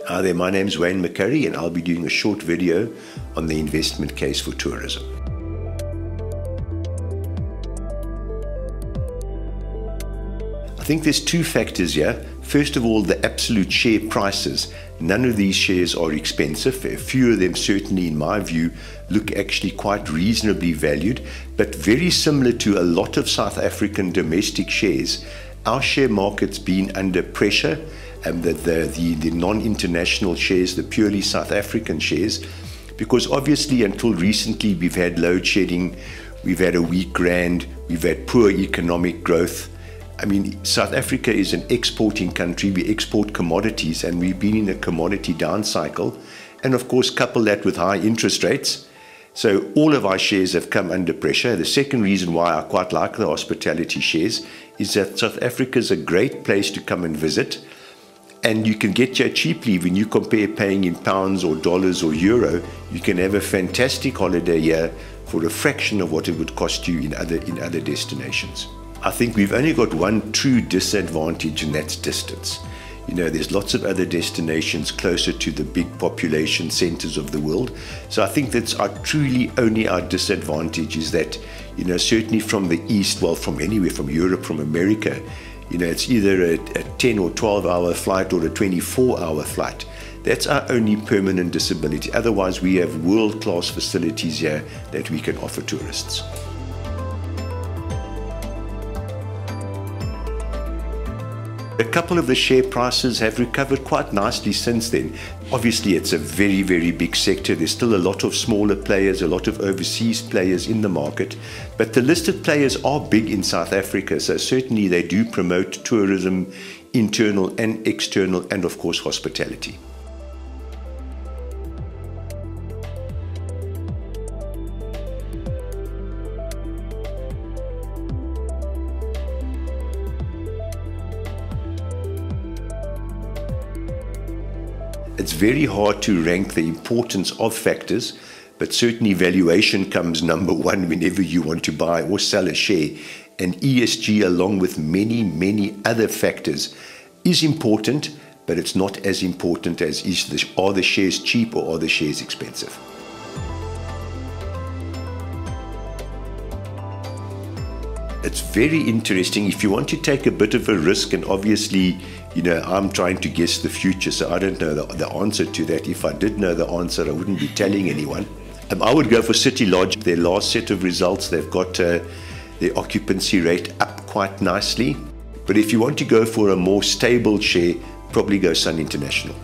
Hi there, my name's Wayne McCurrie and I'll be doing a short video on the investment case for tourism. I think there's two factors here. First of all, the absolute share prices. None of these shares are expensive. A few of them certainly, in my view, look actually quite reasonably valued, but very similar to a lot of South African domestic shares, our share market's been under pressure. The non-international shares, the purely South African shares, because obviously until recently we've had load shedding, we've had a weak rand, we've had poor economic growth. I mean, South Africa is an exporting country. We export commodities and we've been in a commodity down cycle. And of course, couple that with high interest rates. So all of our shares have come under pressure. The second reason why I quite like the hospitality shares is that South Africa is a great place to come and visit. And you can get here cheaply when you compare paying in pounds or dollars or euro. You can have a fantastic holiday here for a fraction of what it would cost you in other destinations. I think we've only got one true disadvantage, and that's distance. You know, there's lots of other destinations closer to the big population centers of the world. So I think that's truly only our disadvantage is that, you know, certainly from the east, well, from anywhere, from Europe, from America, you know, it's either a 10 or 12 hour flight or a 24-hour flight. That's our only permanent disability. Otherwise, we have world-class facilities here that we can offer tourists. A couple of the share prices have recovered quite nicely since then. Obviously, it's a very, very big sector. There's still a lot of smaller players, a lot of overseas players in the market. But the listed players are big in South Africa, so certainly they do promote tourism, internal and external, and of course hospitality. It's very hard to rank the importance of factors, but certainly valuation comes number one whenever you want to buy or sell a share. And ESG, along with many, many other factors, is important, but it's not as important as are the shares cheap or are the shares expensive. It's very interesting if you want to take a bit of a risk, and obviously, you know, I'm trying to guess the future, so I don't know the answer to that. If I did know the answer, I wouldn't be telling anyone. I would go for City Lodge. Their last set of results, they've got their occupancy rate up quite nicely. But if you want to go for a more stable share, probably go Sun International.